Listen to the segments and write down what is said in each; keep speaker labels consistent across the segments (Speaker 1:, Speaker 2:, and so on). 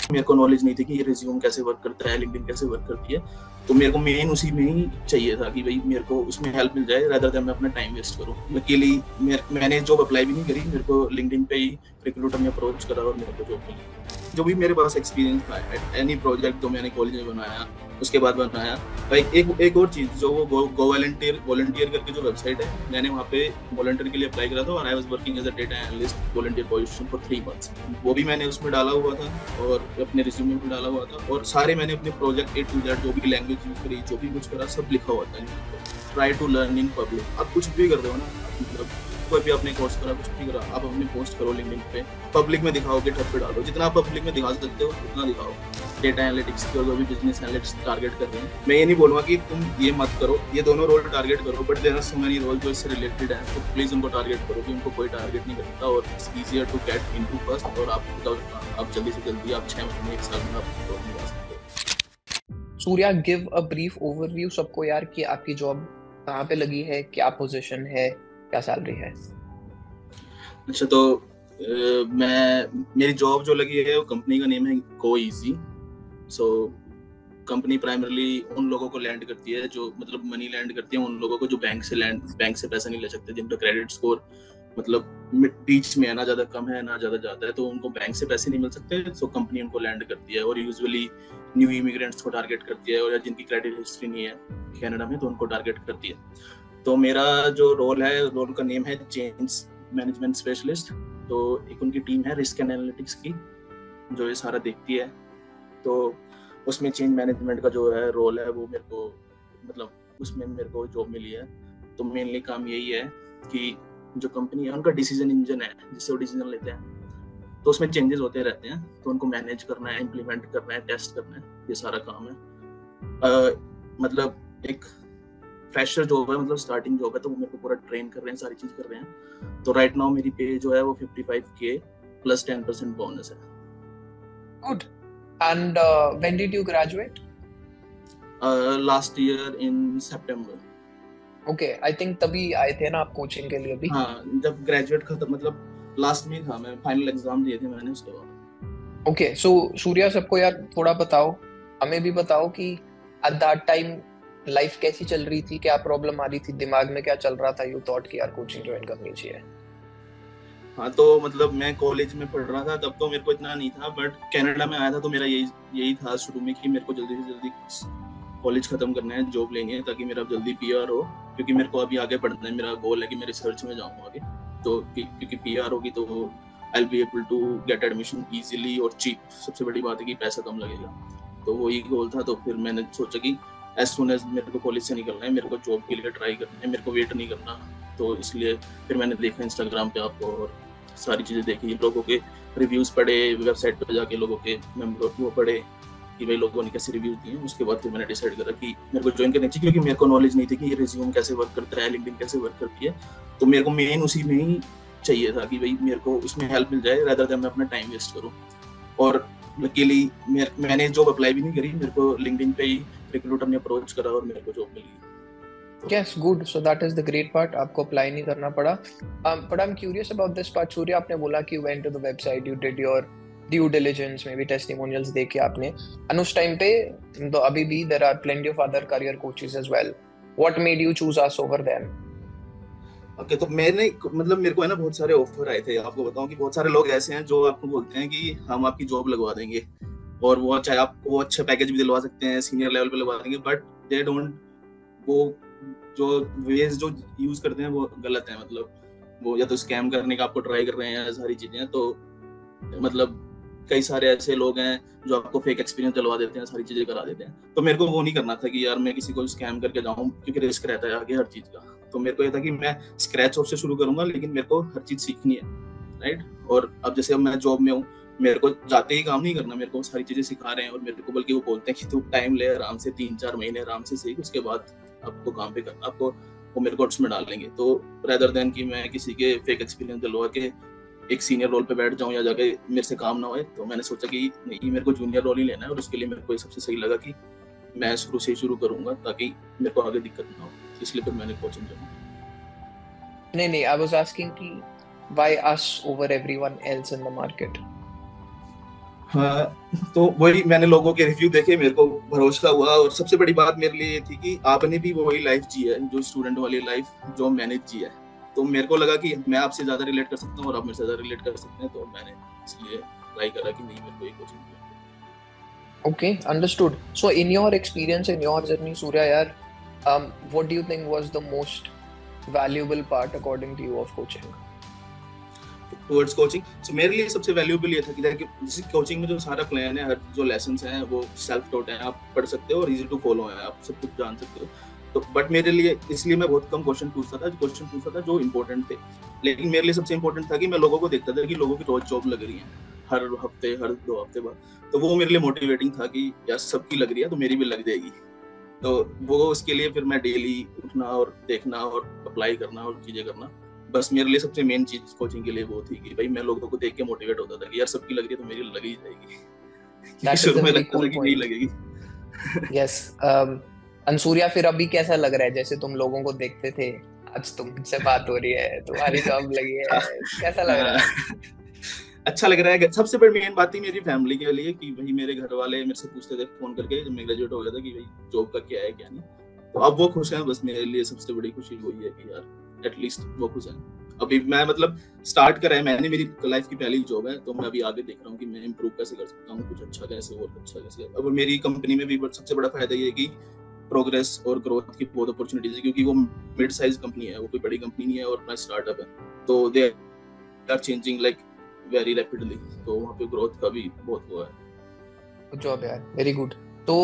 Speaker 1: मेरे को नॉलेज नहीं थी कि ये रिज्यूम कैसे वर्क करता है, लिंक्डइन कैसे वर्क करती है। तो मेरे को मेन उसी में ही चाहिए था कि भाई मेरे को उसमें हेल्प मिल जाए रादर देन मैं अपना टाइम वेस्ट करूँ। अकेली मैंने जॉब अप्लाई भी नहीं करी, मेरे को लिंक्डइन पे ही रिक्रूटर ने अप्रोच करा और मेरे को जॉब मिली। जो भी मेरे पास एक्सपीरियंस था, एनी प्रोजेक्ट जो मैंने कॉलेज में बनाया उसके बाद बनाया। एक और चीज जो वो गो वॉलंटियर करके जो वेबसाइट है, मैंने वहाँ पे वॉलंटियर के लिए अप्लाई करा था और I was working as a data analyst volunteer position for 3 months. वो भी मैंने उसमें डाला हुआ था और अपने रिज्यूमे में डाला हुआ था, और सारे मैंने अपने प्रोजेक्ट A to Z जो भी लैंग्वेज यूज करी, जो भी कुछ करा, सब लिखा हुआ था। Try to learn in public. आप कुछ भी कर रहे हो ना, मतलब कोई भी अपने कोर्स करा, कुछ भी करा, आप अपने पोस्ट करो लिंक्डइन पे, पब्लिक में दिखाओ, गिटहब पे डालो, जितना आप पब्लिक में दिखा सकते हो उतना दिखाओ। डेटा एनालिटिक्स जो भी बिजनेस एनालिटिक्स टारगेट कर रहे हैं, मैं ये नहीं बोलूंगा कि तुम ये मत करो, ये दोनों रोल टारगेट करो, but there are so many role जो इससे रिलेटेड है, तो प्लीज उनको टारगेट करो कि उनको कोई टारगेट नहीं करता, और it's easier to get into first, और आप जल्दी से जल्दी आप 6 महीने 1 साल में आप जॉब में जा सकते हो।
Speaker 2: Surya, give a brief overview सबको यार कि आपकी जॉब कहाँ पे लगी है, क्या पोजीशन है, क्या सैलरी है।
Speaker 1: अच्छा, तो मेरी जॉब जो लगी है वो कंपनी का नेम है कोइजी। सो कंपनी प्राइमरली उन लोगों को लैंड करती है जो मतलब मनी लैंड करती है उन लोगों को जो बैंक से पैसा नहीं ले सकते, जिनका क्रेडिट स्कोर मतलब बीच में है, ना ज्यादा कम है ना ज्यादा है, तो उनको बैंक से पैसे नहीं मिल सकते। सो कंपनी उनको लैंड करती है और यूजुअली न्यू इमिग्रेंट्स को टारगेट करती है, और जिनकी क्रेडिट हिस्ट्री नहीं है कनाडा में तो उनको टारगेट करती है। तो मेरा जो रोल है, रोल का नेम है चेंज मैनेजमेंट स्पेशलिस्ट। तो एक उनकी टीम है रिस्क एनालिटिक्स की जो ये सारा देखती है। तो उसमें चेंज मैनेजमेंट का जो है रोल है वो मेरे को मतलब उसमें मेरे को जॉब मिली है। तो मेनली काम यही है कि जो कंपनी है उनका डिसीजन इंजन है जिससे वो डिसीजन लेते हैं, तो उसमें चेंजेस होते रहते हैं, तो उनको मैनेज करना है, इम्प्लीमेंट करना है, टेस्ट करना है, ये सारा काम है। मतलब एक फ्रेशर जॉब है, मतलब स्टार्टिंग जॉब है, तो वो मेरे को पूरा ट्रेन कर रहे हैं, सारी चीज कर रहे हैं। तो राइट नाउ मेरी पे जो है वो 55K प्लस 10% बोनस है।
Speaker 2: Good. And when did you graduate?
Speaker 1: Last year in September.
Speaker 2: Okay, I think तभी आए थे ना आप कोचिंग के लिए भी।
Speaker 1: हाँ, जब ग्रेजुएट खत्म मतलब लास्ट में था, मैं फाइनल एग्जाम दिए थे मैंने उसके बाद।
Speaker 2: ओके, सो सूर्या सबको यार थोड़ा बताओ, हमें भी बताओ कि एट दैट टाइम लाइफ कैसी चल रही थी, क्या प्रॉब्लम आ रही थी, दिमाग में क्या चल रहा था, यू थॉट कि यार कोचिंग ज्वाइन करनी चाहिए।
Speaker 1: हाँ, तो मतलब मैं कॉलेज में पढ़ रहा था तब, तो मेरे को इतना नहीं था, बट कनाडा में आया था तो मेरा यही था शुरू में कि मेरे को जल्दी से जल्दी कॉलेज खत्म करना है, जॉब लेनी है, ताकि मेरा जल्दी PR हो, क्योंकि मेरे को अभी आगे पढ़ना है। मेरा गोल है कि मैं रिसर्च में जाऊँ आगे, तो क्योंकि PR होगी तो I will be able to get admission easily और चीप। सबसे बड़ी बात है कि पैसा कम लगेगा, तो वही गोल था। तो फिर मैंने सोचा कि एज सुन एज मेरे को कॉलेज से निकलना है, मेरे को जॉब के लिए ट्राई करना है, मेरे को वेट नहीं करना। तो इसलिए फिर मैंने देखा इंस्टाग्राम पे आपको और सारी चीज़ें देखी, लोगों के रिव्यूज़ पढ़े, वेबसाइट पे जाके लोगों के वो पढ़े कि भाई लोगों ने कैसे रिव्यूज दिए। उसके बाद फिर मैंने डिसाइड करा कि मेरे को ज्वाइन करना चाहिए, क्योंकि मेरे को नॉलेज नहीं थी कि ये रिज्यूम कैसे वर्क करता है, लिंक्डइन कैसे वर्क करती है। तो मेरे को मेन उसी में ही चाहिए था कि भाई मेरे को उसमें हेल्प मिल जाए रादर देन मैं अपना टाइम वेस्ट करूँ। और लकीली मैंने जॉब अप्लाई भी नहीं करी, मेरे को लिंक्डइन पे ही रिक्रूटर ने अप्रोच करा और मेरे को जॉब मिली।
Speaker 2: Yes, good. So that is the great part. आपको अप्लाई नहीं करना पड़ा. But I'm curious about this part. सूर्य, आपने बोला कि you went to the website, you did your due diligence, maybe testimonials देखे आपने. And उस टाइम पे तो अभी भी there are plenty of other career coaches as well. What made you choose us over them?
Speaker 1: Okay, तो मैंने मतलब मेरे को है ना बहुत सारे ऑफर आए थे। आपको बताऊं कि बहुत सारे लोग ऐसे हैं जो आपको बोलते हैं कि हम आपकी जॉब लगवा देंगे, और वो चाहे आपको अच्छा पैकेज भी दिलवा सकते हैं, सीनियर लेवल पे लगवा देंगे, बट दे डोंट वो जो वेज जो यूज करते हैं वो गलत है। मतलब वो या तो स्कैम करने का आपको ट्राई कर रहे हैं, सारी चीजें। तो मतलब कई सारे ऐसे लोग हैं जो आपको फेक एक्सपीरियंस दिलवा देते हैं, सारी चीजें करा देते हैं। तो मेरे को वो नहीं करना था कि यार मैं किसी को स्कैम करके जाऊं, क्योंकि रिस्क रहता है आगे हर चीज का। तो मेरे को ये था कि मैं स्क्रैच ऑफ से शुरू करूंगा, लेकिन मेरे को हर चीज सीखनी है, राइट। और अब जैसे अब मैं जॉब में हूँ, मेरे को जाते ही काम नहीं करना, मेरे को सारी चीजें सिखा रहे हैं, और मेरे को बल्कि वो बोलते हैं कि तू टाइम ले, आराम से 3-4 महीने आराम से सीख, उसके बाद आपको काम पे करना, आपको वो मेरे को उसमें डालेंगे। तो रेदर देन कि मैं किसी के फेक एक्सपीरियंस दिलवा के एक सीनियर रोल पे बैठ जाऊं या जाके मेरे से काम ना होए, तो मैंने सोचा कि नहीं, मेरे को जूनियर रोल ही लेना है, और उसके लिए मेरे को सबसे सही लगा कि मैं शुरू से ही शुरू करूंगा ताकि मेरे को आगे दिक्कत ना हो। इसलिए फिर मैंने कोचिंग ज्वाइन।
Speaker 2: नहीं, I was asking कि why us over everyone else in the market?
Speaker 1: हाँ, तो वही मैंने लोगों के रिव्यू देखे, मेरे को भरोसा हुआ, और सबसे बड़ी बात मेरे लिए ये थी कि आपने भी वही लाइफ जी है, जो स्टूडेंट वाली लाइफ जो मैंने जी है। तो मेरे को लगा कि मैं आपसे ज्यादा रिलेट कर सकता हूँ और आप मेरे से ज्यादा रिलेट कर सकते हैं, तो मैंने इसलिए ट्राई करा कि नहीं, मेरे को ये कोचिंग किया।
Speaker 2: Okay, understood. So, in your experience, in your journey, Surya, yaar, what do you think was the most valuable part according to you of coaching?
Speaker 1: Towards coaching, so मेरे लिए सबसे वैल्यूएबल ये था कि जैसे कोचिंग में जो सारा प्लान है, हर जो लेसन्स हैं वो सेल्फ टॉट हैं, आप पढ़ सकते हो और इजी टू फॉलो है, आप सब कुछ जान सकते हो। तो बट मेरे लिए इसलिए मैं बहुत कम क्वेश्चन पूछता था जो इंपॉर्टेंट थे। लेकिन मेरे लिए सबसे इंपॉर्टेंट था कि मैं लोगों को देखता था कि लोगों की रोज जॉब लग रही है, हर हफ्ते, हर 2 हफ्ते बाद। तो वो मेरे लिए मोटिवेटिंग था कि यार सबकी लग रही है तो मेरी भी लग जाएगी। तो वो उसके लिए फिर मैं डेली उठना और देखना और अप्लाई करना और चीजें करना, बस मेरे लिए सबसे मेन चीज कोचिंग के लिए वो थी कि भाई मैं लोगों को देख के मोटिवेट होता था कि यार सबकी लग रही है तो मेरी लग ही जाएगी। क्योंकि
Speaker 2: That is
Speaker 1: शुरू
Speaker 2: a
Speaker 1: में
Speaker 2: very
Speaker 1: लगता था
Speaker 2: cool
Speaker 1: कि नहीं
Speaker 2: point.
Speaker 1: लगेगी।
Speaker 2: Yes. अंसूर्या, फिर अभी कैसा लग रहा है? जैसे तुम लोगों को देखते थे, आज तुमसे बात हो रही है, तुम्हारी जॉब लगी है, कैसा लग रहा है?
Speaker 1: अच्छा लग रहा है। सबसे बड़ी मेन बात थी मेरी फैमिली के लिए कि भाई मेरे घर वाले मेरे से पूछते थे फोन करके जब मैं ग्रेजुएट हो गया था कि भाई जॉब का क्या है क्या नहीं। तो अब वो खुश हैं, बस मेरे लिए सबसे बड़ी खुशी वही है कि यार एटलीस्ट वो खुश हैं। अभी मैं मतलब स्टार्ट करा है मैंने, मेरी लाइफ की पहली जॉब है, तो मैं अभी आगे देख रहा हूँ कि मैं इंप्रूव कैसे कर सकता हूँ, कुछ अच्छा कैसे और अच्छा कैसे। अब मेरी कंपनी में भी सबसे बड़ा फायदा ये है कि प्रोग्रेस और ग्रोथ की बहुत अपॉर्चुनिटीज है, क्योंकि वो मिड साइज कंपनी है, वो कोई बड़ी कंपनी नहीं है और अपना स्टार्टअप है। तो they are changing like very rapidly, तो वहाँ पे ग्रोथ का भी बहुत हुआ है।
Speaker 2: गुड जॉब यार, वेरी गुड। तो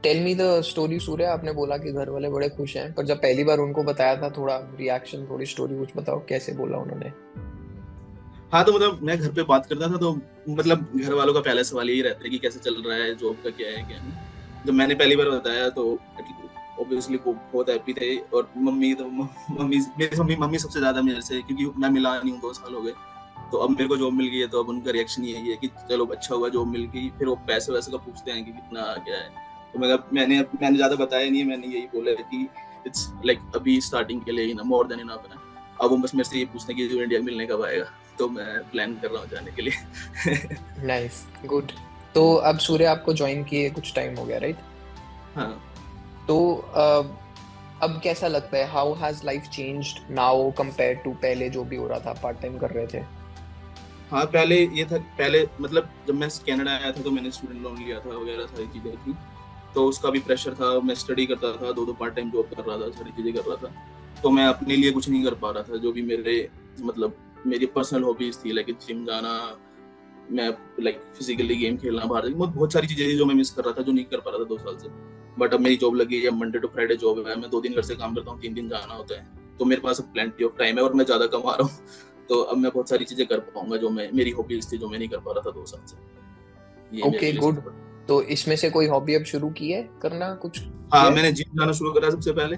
Speaker 2: tell me the story Surya. आपने बोला कि घर वाले बड़े खुश हैं, पर जब पहली बार उनको बताया था, थोड़ा रिएक्शन, थोड़ी स्टोरी कुछ बताओ, कैसे बोला उन्होंने?
Speaker 1: हाँ, तो मतलब मैं घर पे बात करता था तो मतलब घर वालों का पहला सवाल यही रहता है कि कैसे चल रहा है, जॉब का क्या है क्या नहीं। जब मैंने पहली बार बताया तो ऑब्वियसली वो बहुत हैप्पी थे, और मम्मी सबसे ज्यादा मेरे से, क्योंकि मैं मिला नहीं हूँ 2 साल हो गए। तो अब मेरे को जॉब मिल गई है, तो अब उनका रिएक्शन यही है कि चलो अच्छा हुआ जॉब मिल गई। फिर वो पैसे वैसे का पूछते हैं कि कितना क्या है। तो मैंने ज्यादा बताया नहीं है, मैंने यही बोला है कि इट्स लाइक अभी स्टार्टिंग के लिए मोर देन इनफ है। अब वो बस मेरे से ये पूछते हैं कि इंडिया मिलने कब आएगा, तो मैं प्लान कर रहा हूँ जाने के लिए।
Speaker 2: Nice, good. तो अब सूर्या आपको ज्वाइन किए कुछ टाइम हो गया, राइट?
Speaker 1: हाँ
Speaker 2: तो अब कैसा लगता है? How has life changed now compare to पहले जो भी हो रहा था, पार्ट टाइम कर रहे थे?
Speaker 1: हाँ, पहले ये था, पहले मतलब जब मैं कनाडा आया था तो मैंने स्टूडेंट लोन लिया था वगैरह सारी चीज़ें थी, तो उसका भी प्रेशर था। मैं स्टडी करता था, 2 पार्ट टाइम जॉब कर रहा था, सारी चीज़ें कर रहा था। तो मैं अपने लिए कुछ नहीं कर पा रहा था, जो भी मेरे मतलब मेरी पर्सनल हॉबीज थी, लाइक जिम जाना, मैं लाइक फिजिकली गेम खेलना, बाहर बहुत सारी चीज़ें थी जो मैं मिस कर रहा था, जो नहीं कर पा रहा था 2 साल से। बट अब मेरी जॉब लगी है, मंडे टू फ्राइडे जॉब है, मैं 2 दिन घर से काम करता हूँ, 3 दिन जाना होता है। तो मेरे पास अब प्लेंटी ऑफ टाइम है और मैं ज़्यादा कमा रहा हूँ। तो अब मैं बहुत सारी चीजें कर पाऊंगा जो मैं, मेरी हॉबीज थी जो मैं नहीं कर पा रहा था 2 साल से। ये मेरे
Speaker 2: ओके,
Speaker 1: लिए
Speaker 2: गुड।
Speaker 1: सबसे बड़ा।
Speaker 2: तो इसमें से कोई हॉबी अब शुरू की है करना, कुछ
Speaker 1: हाँ,
Speaker 2: किया है?
Speaker 1: मैंने जिम जाना शुरू करा सबसे पहले,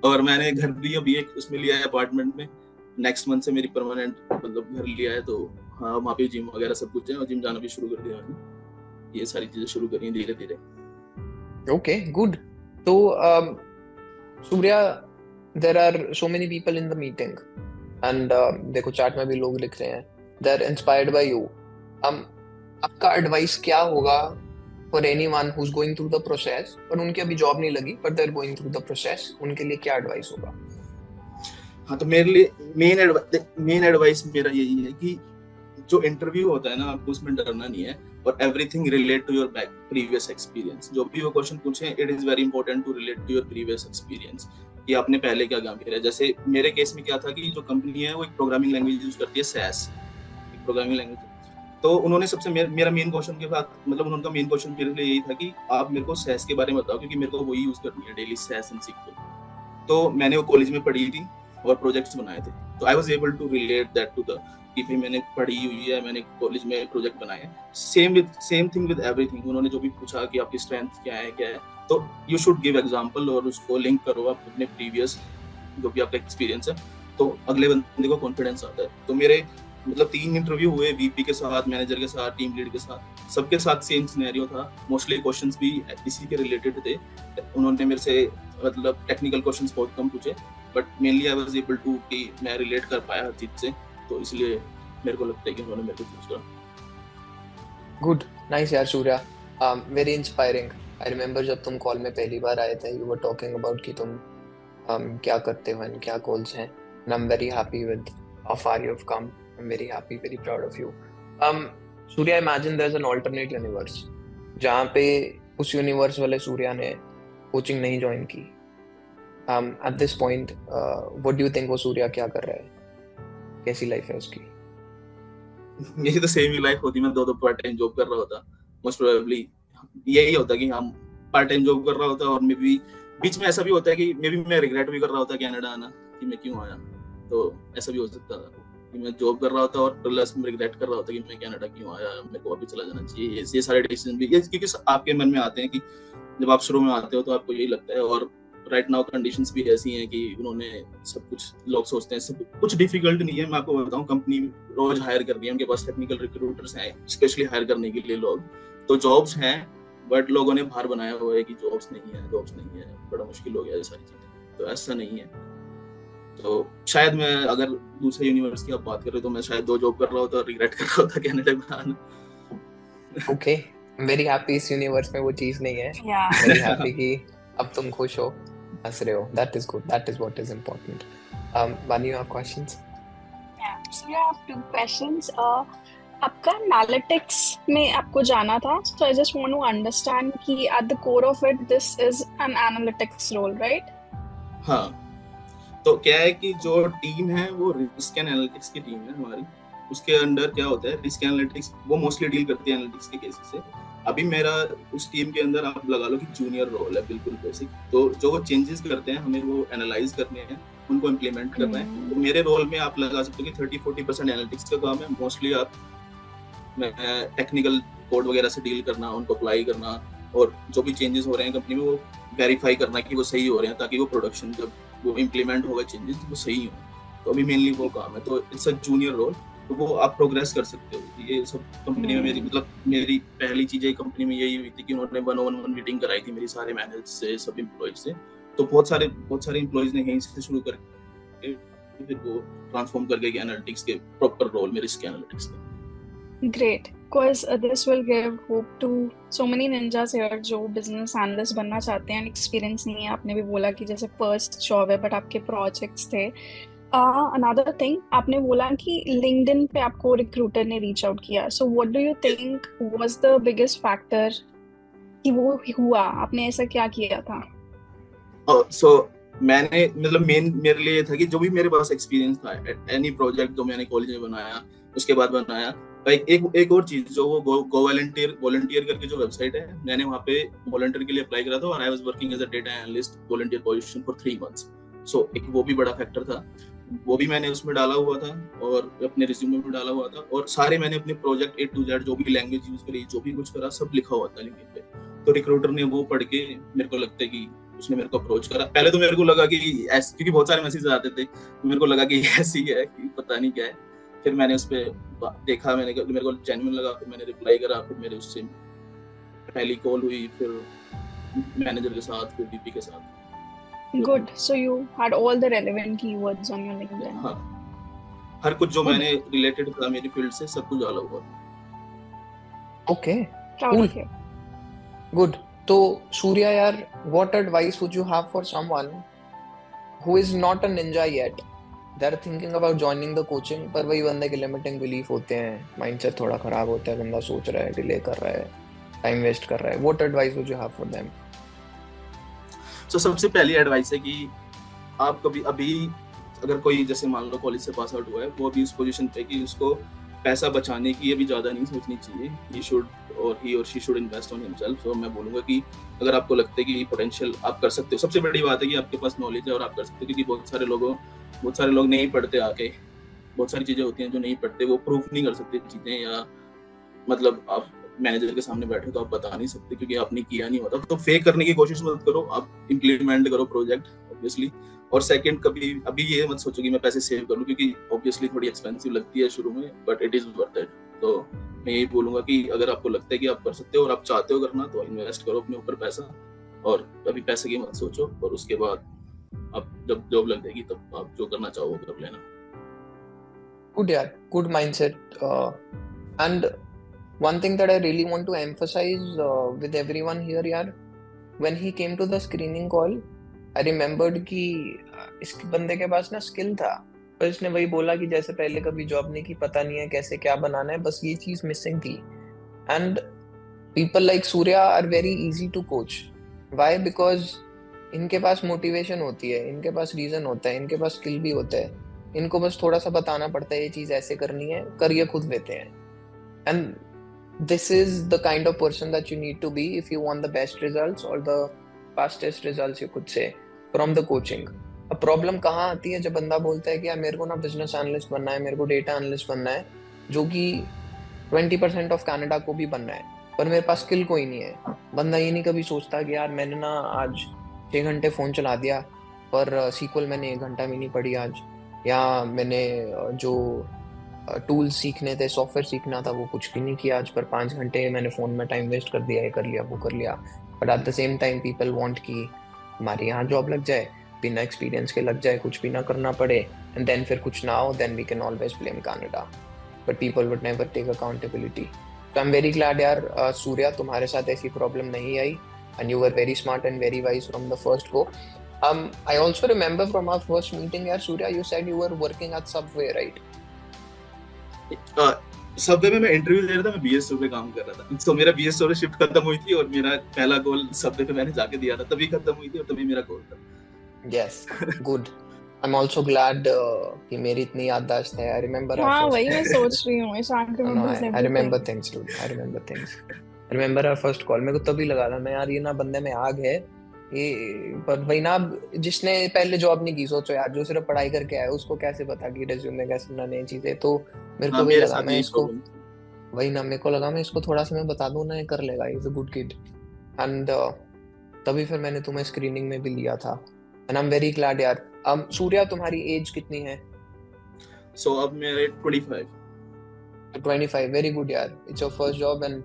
Speaker 1: और मैंने घर भी अभी एक उसमें लिया है अपार्टमेंट में। नेक्स्ट मंथ से मेरी परमानेंट मतलब घर लिया है, तो हाँ वहाँ पे जिम वगैरह सब कुछ है, और जिम जाना भी शुरू कर दिया मैंने। ये सारी चीजें शुरू करी धीरे धीरे।
Speaker 2: Okay, good. तो Surya, there are so many people in the meeting, and देखो चैट में भी लोग लिख रहे हैं, they are inspired by you. um, आपका एडवाइस क्या होगा for anyone who is going through the process, पर उनकी अभी जॉब नहीं लगी, but they are going through the process, उनके लिए क्या एडवाइस होगा?
Speaker 1: हाँ, तो मेरे लिए मेन एडवाइस मेरा यही है कि जो इंटरव्यू होता है ना, आपको उसमें डरना नहीं है, और everything relate to your back previous experience. जो भी वो क्वेश्चन पूछे, it is very important to relate to your previous experience, कि आपने पहले क्या काम किया है। जैसे मेरे केस में क्या था कि जो कंपनी है वो एक प्रोग्रामिंग लैंग्वेज यूज करती है, सैस, एक प्रोग्रामिंग लैंग्वेज। तो उन्होंने सबसे मेरा मेन क्वेश्चन के साथ मतलब उनका मेन क्वेश्चन मेरे लिए यही था कि आप मेरे को सैस के बारे में बताओ, क्योंकि मेरे को वही यूज करनी है डेली, सैस एंड सीक्वल। तो मैंने वो कॉलेज में पढ़ी थी और प्रोजेक्ट्स बनाए थे, तो I was able to relate that to the कि भाई मैंने पढ़ी हुई है, मैंने कॉलेज में प्रोजेक्ट बनाए हैं। Same thing with everything. उन्होंने जो भी पूछा कि आपकी स्ट्रेंथ क्या है, तो यू शुड गिव एग्जांपल और उसको लिंक करो आप अपने प्रीवियस जो भी आपका एक्सपीरियंस है, तो अगले बंदे को कॉन्फिडेंस आता है। तो मेरे मतलब 3 इंटरव्यू हुए, वीपी के साथ, मैनेजर के साथ, टीम लीड के साथ, सबके साथ सेम सिनेरियो था। मोस्टली क्वेश्चंस भी इसी के रिलेटेड थे। उन्होंने मेरे से मतलब टेक्निकल क्वेश्चंस बहुत कम पूछे, but mainly I was able to कि मैं रिलेट कर पाया हर चीज से, तो इसलिए मेरे को लगता है कि उन्होंने मेरे को चूज करा।
Speaker 2: गुड, नाइस यार Surya, very inspiring. I remember जब तुम कॉल में पहली बार आए थे, यू वर टॉकिंग अबाउट कि तुम क्या करते हो एंड क्या गोल्स हैं, and I am very happy with how far you have come. I am very happy, very proud of you. Surya, imagine there is an alternate universe जहाँ पे उस यूनिवर्स वाले सूर्या ने कोचिंग नहीं ज्वाइन की। At this point what do you think वो सूर्या क्या कर रहा है, कैसी लाइफ है उसकी?
Speaker 1: मेरी तो सेम ही लाइफ होती, मैं दो दो पार्ट टाइम जॉब कर रहा होता मोस्ट प्रोबेबली। यही होता कि हम पार्ट टाइम जॉब कर रहा होता, और मे बी बीच में ऐसा भी होता है कि मे बी मैं रिग्रेट भी कर रहा होता कनाडा आना, कि मैं क्यों आया। तो ऐसा भी हो सकता था कि मैं जॉब कर रहा होता और प्लस में रिग्रेट कर रहा होता कि मैं कनाडा क्यों आया, मेरे को वापस चला जाना चाहिए। ये सारे डिसीजन भी क्योंकि आपके मन में आते हैं कि जब आप शुरू में आते हो तो आपको यही लगता है। और राइट नाउ कंडीशंस भी ऐसी हैं कि उन्होंने सब कुछ, लोग सोचते हैं सब कुछ डिफिकल्ट नहीं है। मैं आपको बताऊं, कंपनी रोज हायर कर रही है, उनके पास टेक्निकल रिक्रूटर्स हैं स्पेशली हायर करने के लिए लोग। तो जॉब्स हैं, बट लोगों ने बाहर बनाया हुआ है कि जॉब्स नहीं है, जॉब्स नहीं है, बड़ा मुश्किल हो गया है सारी चीजें। तो ऐसा नहीं है। तो शायद मैं, अगर दूसरे यूनिवर्स की आप बात कर रहे हो, तो मैं शायद 2 जॉब कर रहा होता और रिग्रेट कर रहा होता कनाडा में आना।
Speaker 2: ओके, वेरी हैप्पी इस यूनिवर्स में वो चीज नहीं है। वेरी हैप्पी कि अब तुम खुश हो, हंस रहे हो। That is good, that is what is important. Vani, you have questions?
Speaker 3: So I have 2 questions. आपका एनालिटिक्स में आपको जाना था, so I just want to understand कि at the core of it, this is an analytics role, right?
Speaker 1: हाँ, तो क्या है कि जो टीम है वो रिस्क एनालिटिक्स की टीम है हमारी। उसके अंडर क्या होता है, रिस्क एनालिटिक्स वो मोस्टली डील करती है एनालिटिक्स के केसेस से। अभी मेरा उस टीम के अंदर आप लगा लो कि जूनियर रोल है, बिल्कुल बेसिक। तो जो वो चेंजेस करते हैं हमें वो एनालाइज करने हैं, उनको इम्प्लीमेंट करना है। तो मेरे रोल में आप लगा सकते हो कि 30-40% एनालिटिक्स का काम है। मोस्टली आप टेक्निकल कोड वगैरह से डील करना, उनको अप्लाई करना, और जो भी चेंजेस हो रहे हैं कंपनी में वो वेरीफाई करना कि वो सही हो रहे हैं, ताकि वो प्रोडक्शन जब वो इम्प्लीमेंट होगा चेंजेस वो सही हो। तो अभी मेनली वो काम है। तो इट्स अ जूनियर रोल, तो वो आप प्रोग्रेस कर सकते हो। ये सब कंपनी में मेरी, मतलब मेरी पहली चीजें कंपनी में यही हुई थी कि उन्होंने 1-on-1 मीटिंग कराई थी मेरी सारे मैनेजर से, सब एम्प्लॉइज से। तो बहुत सारे एम्प्लॉइज ने यहीं से शुरू करके फिर वो ट्रांसफॉर्म कर गए एनालिटिक्स के प्रॉपर रोल में, रिस्क एनालिटिक्स के।
Speaker 3: Great, because this will give hope to so many ninjas here जो business analyst बनना चाहते हैं, experience नहीं है। आपने भी बोला कि जैसे first job है, but आपके projects थे। Another thing, आपने बोला कि LinkedIn पे आपको recruiter ने reach out किया। So what do you think was the biggest factor कि वो हुआ? आपने ऐसा क्या किया था?
Speaker 1: So मैंने, मतलब मेरे लिए था कि जो भी मेरे पास एक्सपीरियंस था, एनी प्रोजेक्ट जो मैंने कॉलेज में बनाया, उसके बाद बनाया। एक और चीज, जो वो गो वॉलंटियर करके जो वेबसाइट है, मैंने वहाँ पे वॉलंटियर के लिए अप्लाई करा था, और I was working as a data analyst volunteer position for 3 months। So एक वो भी बड़ा फैक्टर था, वो भी मैंने उसमें डाला हुआ था और अपने रिज्यूमे में डाला हुआ था। और सारे मैंने अपने प्रोजेक्ट A to Z, जो भी लैंग्वेज यूज करी, जो भी कुछ करा, सब लिखा हुआ था लिंक्डइन पे। तो रिक्रूटर ने वो पढ़ के, मेरे को लगता है कि उसने मेरे को अप्रोच करा। पहले तो मेरे को लगा कि ऐसे, क्योंकि बहुत सारे मैसेज आते थे, तो मेरे को लगा कि ऐसी है कि पता नहीं क्या है। फिर मैंने उस पर देखा, मेरे को जेन्युइन लगा, फिर मैंने रिप्लाई करा। फिर मेरे उससे पहली कॉल हुई, फिर मैनेजर के साथ, फिर VP के साथ।
Speaker 3: Good, so you had all the relevant keywords on your LinkedIn.
Speaker 1: हाँ, हर कुछ जो मैंने रिलेटेड था मेरी फील्ड से, सब कुछ डाला हुआ।
Speaker 2: Okay,
Speaker 3: Proud of you.
Speaker 2: Good. तो सूर्या यार, what advice would you have for someone who is not a ninja yet? They are thinking about joining the coaching, पर वही बंदे के लिमिटिंग बिलीफ होते हैं, माइंडसेट थोड़ा खराब होता है, बंदा सोच रहा है, डिले कर रहा है, टाइम वेस्ट कर रहा है। What advice would you have for them?
Speaker 1: So सबसे पहली एडवाइस है कि आप कभी, अभी अगर कोई जैसे मान लो कॉलेज से पास आउट हुआ है, वो अभी उस पोजीशन पे कि उसको पैसा बचाने की अभी ज़्यादा नहीं सोचनी चाहिए। ही और she should invest on himself. तो मैं बोलूँगा कि अगर आपको लगता है कि पोटेंशियल आप कर सकते हो, सबसे बड़ी बात है कि आपके पास नॉलेज है और आप कर सकते हो। क्योंकि बहुत सारे लोग नहीं पढ़ते आके, बहुत सारी चीज़ें होती हैं जो नहीं पढ़ते, वो प्रूफ नहीं कर सकते चीज़ें, या मतलब आप मैनेजर के सामने बैठे तो आप बता नहीं सकते क्योंकि आपने किया नहीं होता। तो फेक करने की कोशिश मत करो, आप इम्प्लीमेंट करो प्रोजेक्ट ऑब्वियसली। और सेकंड, कभी अभी ये मत सोचो कि मैं पैसे सेव कर लूं, क्योंकि ऑब्वियसली थोड़ी एक्सपेंसिव लगती है शुरू में, but it is worth it. तो मैं यही बोलूंगा कि अगर आपको लगता है कि आप कर सकते हो और आप चाहते हो करना, तो इन्वेस्ट करो अपने ऊपर पैसा, और अभी पैसे की मत सोचो। और उसके बाद आप जब जॉब लग जाएगी तब आप जो करना चाहो वो कर लेना।
Speaker 2: गुड यार, good mindset. And one thing that I really want to emphasize with everyone here, यार, when he came to the screening call, I remembered कि इस बंदे के पास ना स्किल था, पर इसने वही बोला कि जैसे पहले कभी जॉब नहीं की, पता नहीं है कैसे क्या बनाना है, बस ये चीज मिसिंग थी. And people like Surya are very easy to coach. Why? Because इनके पास मोटिवेशन होती है, इनके पास रीजन होता है, इनके पास स्किल भी होता है, इनको बस थोड़ा सा बताना पड़ता है ये चीज ऐसे करनी है, कर ये खुद लेते हैं. And this is the kind of person that you need to be if you want the best results or the fastest results, you could say, from the coaching. अब प्रॉब्लम कहाँ आती है? जब बंदा बोलता है कि यार मेरे को ना बिजनेस एनालिस्ट बनना है, मेरे को डेटा एनालिस्ट बनना है, जो कि 20% ऑफ कनाडा को भी बनना है, पर मेरे पास स्किल कोई नहीं है. बंदा ये नहीं कभी सोचता कि यार मैंने ना आज 6 घंटे फोन चला दिया, पर सीक्वल मैंने 1 घंटा भी नहीं पढ़ी आज, या मैंने जो टूल्स सीखने थे, सॉफ्टवेयर सीखना था, वो कुछ भी नहीं किया आज, पर 5 घंटे मैंने फोन में टाइम वेस्ट कर दिया, ये कर लिया, वो कर लिया. But at the same time people want कि हमारे यहाँ जॉब लग जाए, बिना एक्सपीरियंस के लग जाए, कुछ भी ना करना पड़े, एंड देन फिर कुछ ना हो, then we can always blame Canada. But people would never take accountability. So I am very glad यार, सूर्या, तुम्हारे साथ ऐसी प्रॉब्लम नहीं आई, and you were very smart and very wise from the first go. I also remember from our first meeting, yaar, Surya, you said you were working at Subway, right?
Speaker 1: Subway में मैं interview दे रहा था, मैं BSO पे काम कर रहा था. तो मेरा बीएसओ पे शिफ्ट खत्म हुई थी और मेरा पहला गोल सबवे पे मैंने जाके दिया था, तभी खत्म हुई थी और तभी मेरा गोल था.
Speaker 2: Yes, good. I'm also glad कि मेरी इतनी याददाश्त है. I remember our
Speaker 3: हाँ
Speaker 2: first.
Speaker 3: वही मैं सोच रही हूँ.
Speaker 2: I remember things, dude. I remember things. I remember our first call. मेरे को तभी लगा था मैं, यार ये ना बंदे में आग है ये, पर वही ना, जिसने पहले जॉब नहीं की, सोचो यार, जो सिर्फ पढ़ाई करके आया उसको कैसे पता कि रेज्यूमे कैसे बनाने हैं चीजें. तो मेरे को भी लगा मैं इसको, वही ना, मेरे को लगा मैं इसको थोड़ा सा मैं बता दूं ना, ये कर लेगा, is a good kid. And तभी फिर मैंने तुम्हें स्क्रीनिंग में भी लिया था. And I am very glad यार. सूर्या, तुम्हारी एज कितनी है?
Speaker 1: सो अब मेरे 25.
Speaker 2: 25, वेरी गुड यार. It's your first job and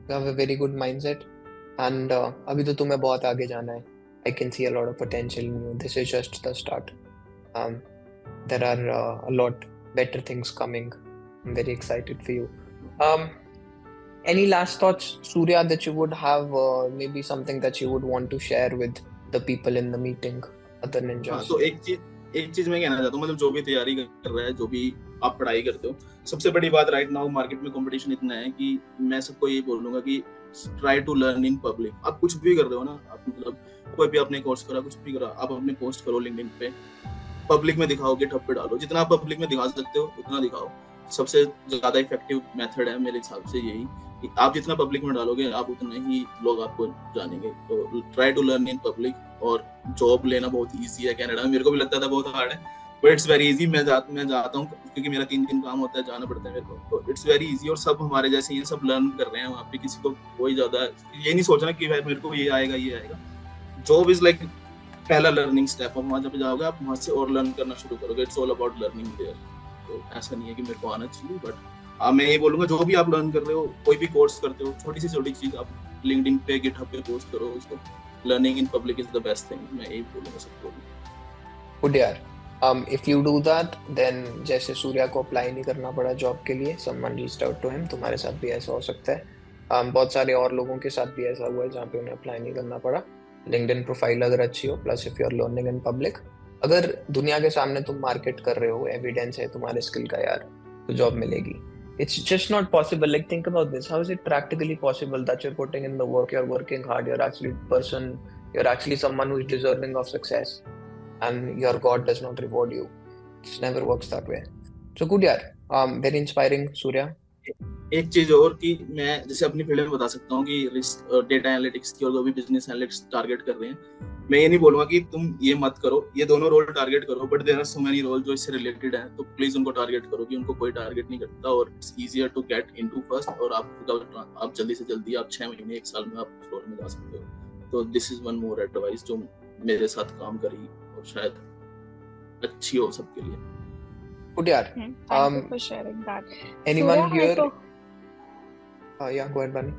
Speaker 2: you have a very good mindset, and अभी तो तुम्हें बहुत आगे जाना है. I can see a lot of potential in you. This is just the start. There are a lot better things coming. I'm very excited for you. Any last thoughts, Surya, that you would have, maybe something that you would want to share with the people in the meeting, other ninjas?
Speaker 1: तो एक चीज मैं कहना चाहता हूँ, मतलब जो भी तैयारी कर रहा है, जो भी आप पढ़ाई करते हो, सबसे बड़ी बात राइट नाउ मार्केट में कंपटीशन इतना है कि मैं सबको ये बोलूंगा कि try to learn in public. आप कुछ भी कर रहे हो ना, आप मतलब कोई भी आपने कोर्स करा, कुछ भी करा, आप अपने पोस्ट करो लिंक्डइन पे, पब्लिक में दिखाओ, गिटहब पे डालो, जितना आप पब्लिक में दिखा सकते हो उतना दिखाओ. सबसे ज्यादा इफेक्टिव मेथड है मेरे हिसाब से यही कि आप जितना पब्लिक में डालोगे, आप उतना ही लोग आपको जानेंगे. तो try to learn in public. और जॉब लेना बहुत इजी है कनाडा में. मेरे को भी लगता था बहुत हार्ड है, बट इट्स वेरी इजी. मैं जाता हूँ क्योंकि मेरा 3 दिन काम होता है, जाना पड़ता है मेरे को, तो इट्स वेरी इजी. और सब हमारे जैसे ये सब लर्न कर रहे हैं वहाँ पे. किसी को कोई ज्यादा ये नहीं सोचना कि भाई मेरे को ये आएगा. जॉब इज लाइक पहला लर्निंग स्टेप. आप वहाँ जब जाओगे, आप वहाँ से और लर्न करना शुरू करोगे. It's all about learning there. तो ऐसा नहीं है कि मेरे को आना चाहिए, बट मैं ये बोलूंगा, जो भी आप लर्न कर रहे हो, कोई भी कोर्स करते हो, छोटी से छोटी चीज आप लिंक्डइन पे, गिटहब पे पोस्ट करो उसको. Learning in public is the best thing. मैं यही बोलूंगा सबको.
Speaker 2: गुड यार. If you do that, then जैसे सूर्या को अप्लाई नहीं करना पड़ा जॉब के लिए, someone reached out to him, तुम्हारे साथ भी ऐसा हो सकता है. बहुत सारे और लोगों के साथ भी ऐसा हुआ है जहाँ पे उन्हें अप्लाई नहीं करना पड़ा. लिंक्डइन प्रोफाइल अगर अच्छी हो, plus if you are learning in public, अगर दुनिया के सामने तुम मार्केट कर रहे हो, एविडेंस है तुम्हारे स्किल का यार, तो जॉब मिलेगी. It's just not possible. Like, think about this. How is it practically possible that you're putting in the work, you're working hard, you're actually someone who is deserving of success, and your God does not reward you? It never works that way. So good, yaar. Very inspiring, Surya.
Speaker 1: एक चीज और कि मैं जैसे अपनी field में बता सकता हूँ कि डेटा एनालिटिक्स की और जो भी बिजनेस एनालिटिक्स टारगेट कर रहे हैं, मैं ये नहीं बोलूंगा कि तुम ये मत करो, ये दोनों रोल टारगेट करो, but there are so many role जो इससे रिलेटेड है, तो प्लीज उनको टारगेट करो कि उनको कोई टारगेट नहीं करता. और it's easier to get into first. और आप जल्दी से जल्दी, आप 6 महीने 1 साल में आप उस रोल में जा सकते हो. तो this is one more advice जो मेरे साथ काम करी और शायद अच्छी हो सबके लिए.
Speaker 2: Good, yaar.
Speaker 3: Thank you for sharing that.
Speaker 2: Anyone here? Yeah, go ahead, Bani.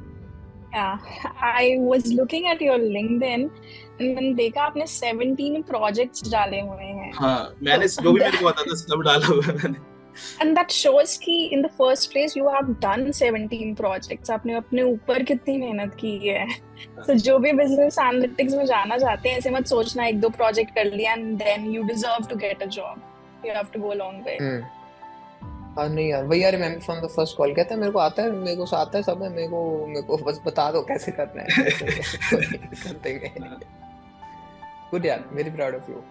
Speaker 3: Yeah, I was looking at your LinkedIn and मैंने देखा आपने 17 प्रोजेक्ट्स डाले हुए हैं.
Speaker 1: हाँ, मैंने जो भी मेरे को आता था सब डाला हुआ है मैंने.
Speaker 3: And that shows कि in the first place you have done 17 projects. आपने अपने ऊपर कितनी मेहनत की है. So जो भी business analytics में जाना चाहते हैं, ऐसे मत सोचना एक दो project कर लिया and then you deserve to get a job. You have to go a long way.
Speaker 2: हाँ नहीं यार, वही यार remember from the first call कहता है मेरे को आता है, मेरे को आता है सब है, मेरे को बस बता दो कैसे करना है. कर देंगे. Good यार, very proud of you.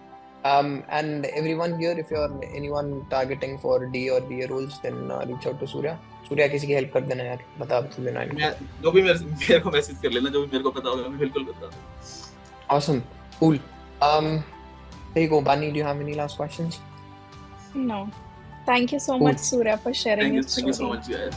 Speaker 2: And everyone here, if you're anyone targeting for D or BA roles, then reach out to Surya. Surya किसी की हेल्प कर देना यार, बता देना.
Speaker 1: मैं जो भी मेरे को मैसेज कर लेना, जो भी मेरे को पता होगा मैं बिल्कुल बता दूँ.
Speaker 2: Awesome, cool. There you go, Bani. Do you have any last questions?
Speaker 3: No. Thank you so much, Surya, for sharing your story.
Speaker 1: Thank you so much, guys.